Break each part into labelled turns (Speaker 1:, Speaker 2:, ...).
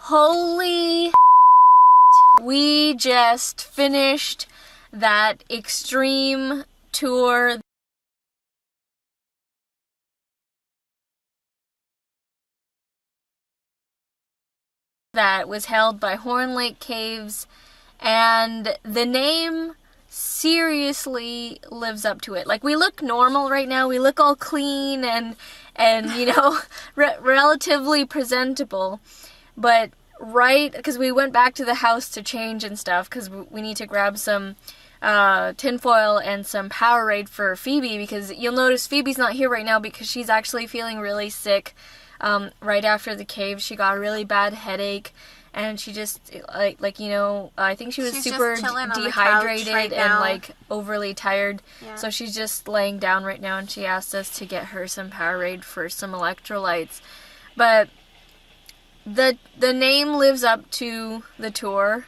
Speaker 1: Holy we just finished that extreme tour that was held by Horne Lake Caves, and the name seriously lives up to it. Like, we look normal right now, we look all clean and you know, relatively presentable, but right, because we went back to the house to change and stuff, because we need to grab some tinfoil and some Powerade for Phoebe, because you'll notice Phoebe's not here right now because she's actually feeling really sick. Right after the cave, she got a really bad headache, and she just, like you know, I think she's super dehydrated right and, like, overly tired. Yeah. So she's just laying down right now, and she asked us to get her some Powerade for some electrolytes. But the name lives up to the tour,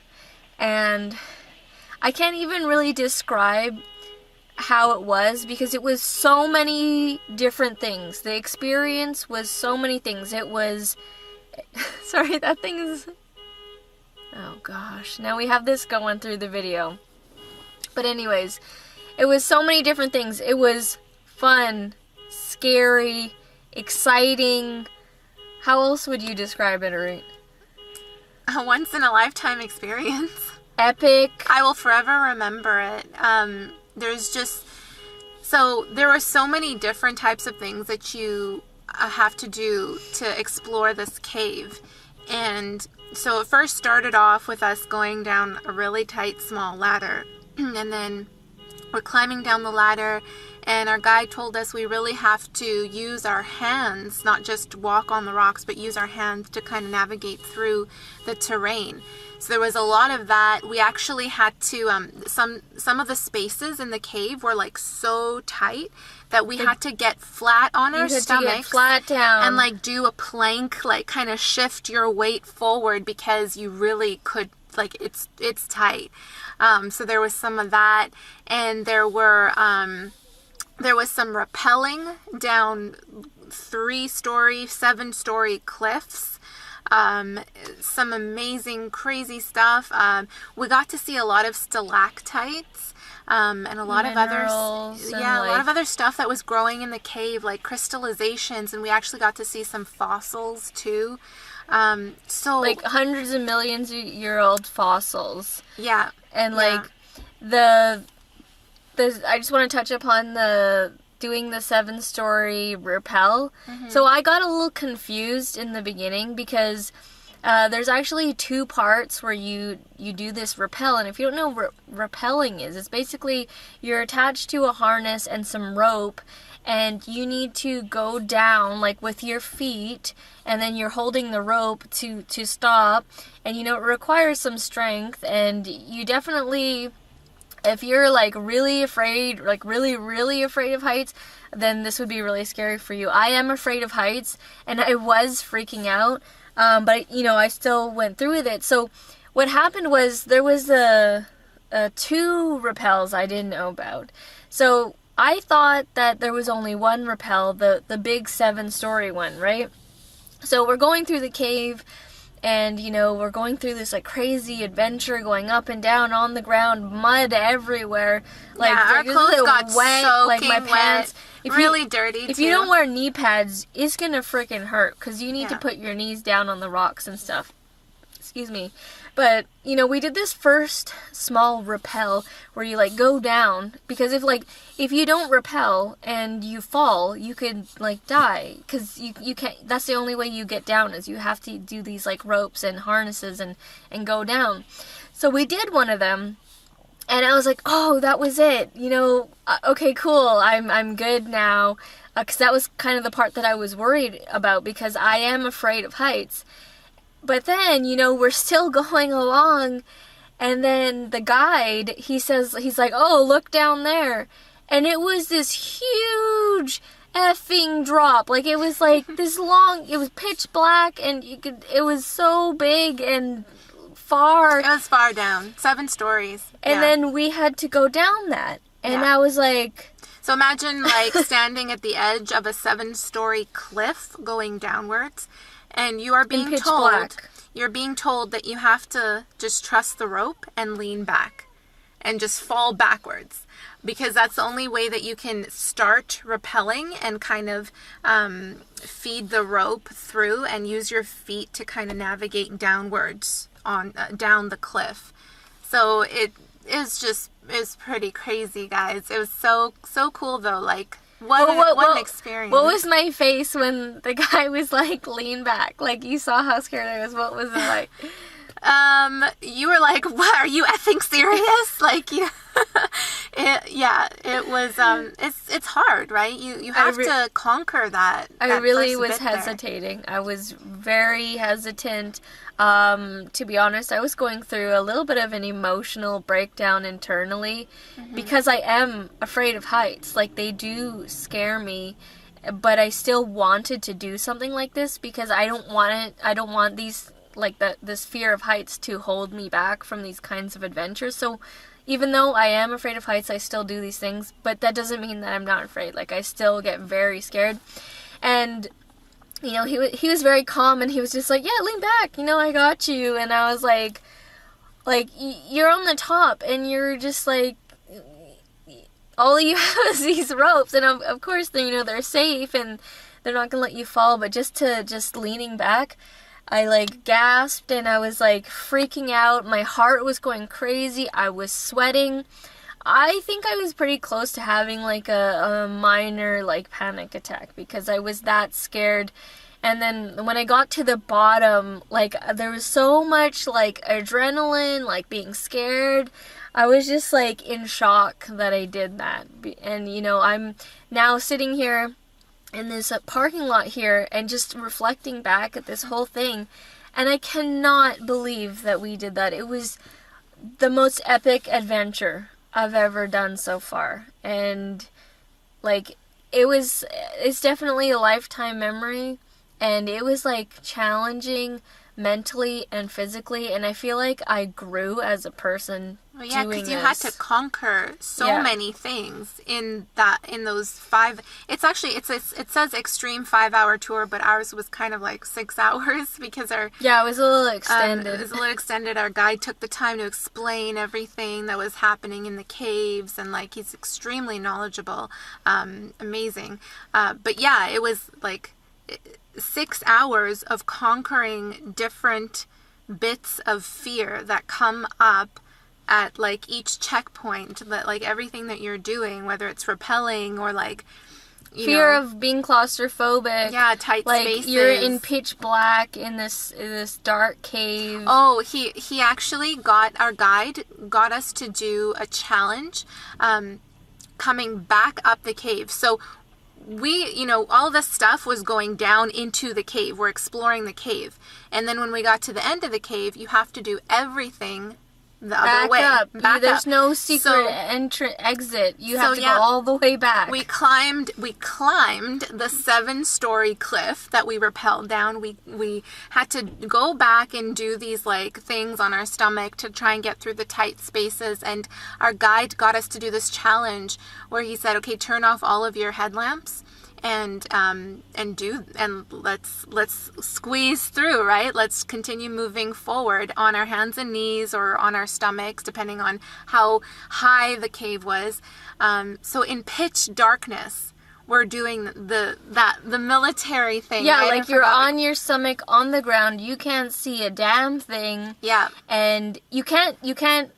Speaker 1: and I can't even really describe how it was, because it was so many different things. The experience was so many things. It was sorry, that thing is, oh gosh, now we have this going through the video. But anyways, it was so many different things. It was fun, scary, exciting. How else would you describe it, Arut?
Speaker 2: A once in a lifetime experience.
Speaker 1: Epic.
Speaker 2: I will forever remember it. There were so many different types of things that you have to do to explore this cave. And so it first started off with us going down a really tight, small ladder. And then we're climbing down the ladder, and our guide told us we really have to use our hands, not just walk on the rocks, but use our hands to kind of navigate through the terrain. So there was a lot of that. We actually had to, some of the spaces in the cave were like so tight that we had to get flat on our stomachs,
Speaker 1: flat down,
Speaker 2: and like do a plank, like kind of shift your weight forward, because you really could, like, it's tight. So there was some of that, and there was some rappelling down 3-story, 7-story cliffs. Some amazing, crazy stuff. We got to see a lot of stalactites, and a lot of other stuff that was growing in the cave, like crystallizations, and we actually got to see some fossils too. So
Speaker 1: like hundreds of millions of year old fossils.
Speaker 2: Yeah.
Speaker 1: And like I just want to touch upon doing the 7-story rappel. Mm-hmm. So I got a little confused in the beginning, because there's actually 2 parts where you do this rappel. And if you don't know what rappelling is, it's basically you're attached to a harness and some rope, and you need to go down, like, with your feet, and then you're holding the rope to stop. And, you know, it requires some strength, and you definitely, if you're, like, really afraid, like, really afraid of heights, then this would be really scary for you. I am afraid of heights, and I was freaking out, but, you know, I still went through with it. So what happened was there was 2 rappels I didn't know about. So I thought that there was only one rappel, the big 7-story one, right? So we're going through the cave, and, you know, we're going through this, like, crazy adventure, going up and down on the ground, mud everywhere. Like,
Speaker 2: our clothes got
Speaker 1: wet, like my pants.
Speaker 2: Really dirty,
Speaker 1: If you don't wear knee pads, it's gonna freaking hurt, because you need to put your knees down on the rocks and stuff. Excuse me. But, you know, we did this first small rappel where you, like, go down, because if you don't rappel and you fall, you could, like, die, because you can't, that's the only way you get down, is you have to do these, like, ropes and harnesses and go down. So we did one of them, and I was like, oh, that was it, you know, okay, cool, I'm good now, because that was kind of the part that I was worried about, because I am afraid of heights. But then, you know, we're still going along, and then the guide, he's like, oh, look down there. And it was this huge effing drop. Like, it was like this long, it was pitch black, and it was so big and far.
Speaker 2: It was far down, 7 stories.
Speaker 1: And then we had to go down that. And I was like,
Speaker 2: So imagine like standing at the edge of a 7-story cliff going downwards, and you are being
Speaker 1: pitch
Speaker 2: told
Speaker 1: black.
Speaker 2: you're being told that you have to just trust the rope and lean back and just fall backwards, because that's the only way that you can start rappelling and kind of feed the rope through and use your feet to kind of navigate downwards on down the cliff. So it is pretty crazy, guys. It was so cool though. Like what an experience.
Speaker 1: What was my face when the guy was like, lean back? Like, you saw how scared I was. What was it like?
Speaker 2: You were like, what, are you effing serious? Like, you, it was, it's hard, right? You have to conquer that.
Speaker 1: I really was hesitating. I was very hesitant. To be honest, I was going through a little bit of an emotional breakdown internally, because I am afraid of heights. Like, they do scare me, but I still wanted to do something like this because I don't want these, like, this fear of heights to hold me back from these kinds of adventures. So even though I am afraid of heights, I still do these things, but that doesn't mean that I'm not afraid. Like, I still get very scared. And, you know, he was very calm, and he was just like, yeah, lean back, you know, I got you. And I was like, you're on the top, and you're just like, all you have is these ropes, and of course, they're safe, and they're not gonna let you fall, but just leaning back, I like gasped, and I was like freaking out. My heart was going crazy. I was sweating. I think I was pretty close to having like a minor like panic attack, because I was that scared. And then when I got to the bottom, like, there was so much like adrenaline, like being scared. I was just like in shock that I did that. And you know, I'm now sitting here in this parking lot here and just reflecting back at this whole thing, and I cannot believe that we did that. It was the most epic adventure I've ever done so far, and like, it's definitely a lifetime memory, and it was like challenging mentally and physically, and I feel like I grew as a person.
Speaker 2: Well, yeah, because you had to conquer so many things in those 5. It's actually it says extreme 5-hour tour, but ours was kind of like 6 hours because our
Speaker 1: it was a little extended.
Speaker 2: It was a little extended. Our guide took the time to explain everything that was happening in the caves, and like, he's extremely knowledgeable, amazing. But yeah, it was like 6 hours of conquering different bits of fear that come up at like each checkpoint, that like everything that you're doing, whether it's rappelling or like
Speaker 1: fear of being claustrophobic.
Speaker 2: Yeah, tight spaces.
Speaker 1: Like, you're in pitch black in this dark cave.
Speaker 2: Oh, he actually our guide got us to do a challenge coming back up the cave. So we, you know, all this stuff was going down into the cave. We're exploring the cave. And then when we got to the end of the cave, you have to do everything the other way.
Speaker 1: There's no secret exit. You have to go all the way back.
Speaker 2: We climbed the 7-story cliff that we rappelled down. We had to go back and do these like things on our stomach to try and get through the tight spaces. And our guide got us to do this challenge where he said, okay, turn off all of your headlamps and let's squeeze through, right? Let's continue moving forward on our hands and knees or on our stomachs, depending on how high the cave was. So in pitch darkness, we're doing the military thing.
Speaker 1: Yeah,
Speaker 2: right?
Speaker 1: like, you're on your stomach on the ground. You can't see a damn thing.
Speaker 2: Yeah.
Speaker 1: And you can't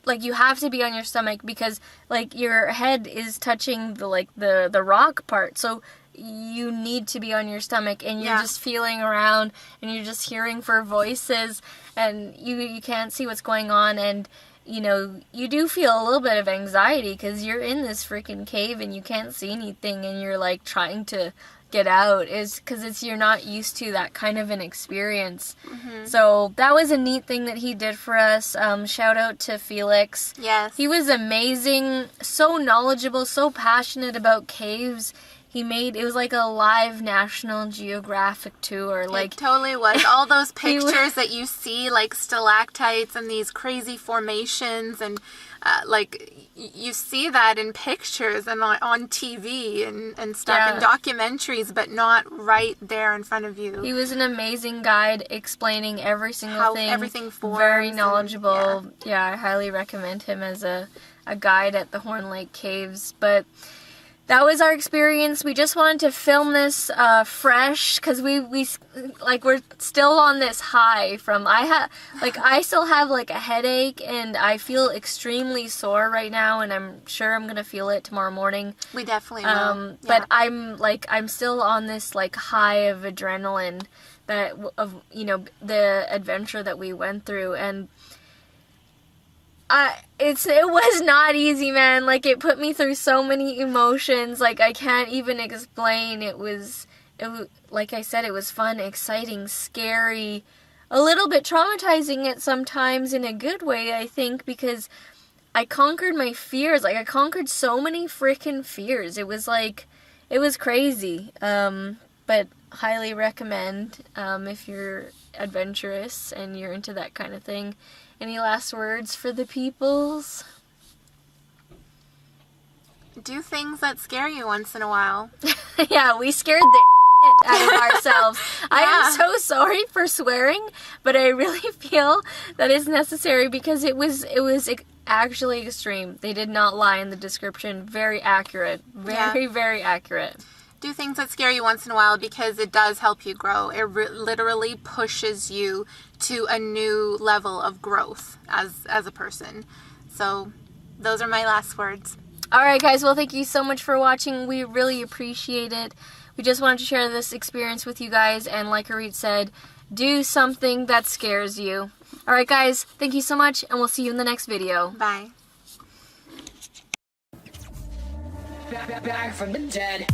Speaker 1: like, you have to be on your stomach because like your head is touching the rock part. So you need to be on your stomach, and you're just feeling around, and you're just hearing for voices, and you can't see what's going on, and you know, you do feel a little bit of anxiety because you're in this freaking cave and you can't see anything, and you're like trying to get out, is because you're not used to that kind of an experience. So that was a neat thing that he did for us. Shout out to Felix.
Speaker 2: Yes, he
Speaker 1: was amazing, so knowledgeable, so passionate about caves. It was like a live National Geographic tour. Like,
Speaker 2: it totally was. All those pictures that you see, like stalactites and these crazy formations, and like you see that in pictures and on TV and stuff,
Speaker 1: Yeah.
Speaker 2: in documentaries, but not right there in front of you.
Speaker 1: He was an amazing guide explaining every single
Speaker 2: How
Speaker 1: thing.
Speaker 2: everything forms.
Speaker 1: Very
Speaker 2: and-
Speaker 1: knowledgeable. Yeah, I highly recommend him as a guide at the Horne Lake Caves. But that was our experience. We just wanted to film this fresh because we're still on this high from I still have like a headache and I feel extremely sore right now, and I'm sure I'm gonna feel it tomorrow morning.
Speaker 2: We definitely will.
Speaker 1: But I'm still on this like high of adrenaline of the adventure that we went through, and it was not easy, man. Like, it put me through so many emotions. Like, I can't even explain. It was like I said, it was fun, exciting, scary, a little bit traumatizing at sometimes in a good way, I think, because I conquered my fears. Like, I conquered so many freaking fears. It was crazy. But highly recommend if you're adventurous and you're into that kind of thing. Any last words for the peoples?
Speaker 2: Do things that scare you once in a while.
Speaker 1: Yeah, we scared the shit out of ourselves. I am so sorry for swearing, but I really feel that it's necessary because it was actually extreme. They did not lie in the description. Very accurate. Very accurate.
Speaker 2: Do things that scare you once in a while because it does help you grow. It literally pushes you to a new level of growth as a person. So those are my last words.
Speaker 1: All right, guys. Well, thank you so much for watching. We really appreciate it. We just wanted to share this experience with you guys. And like Arit said, do something that scares you. All right, guys. Thank you so much. And we'll see you in the next video.
Speaker 2: Bye.
Speaker 3: Back from the dead.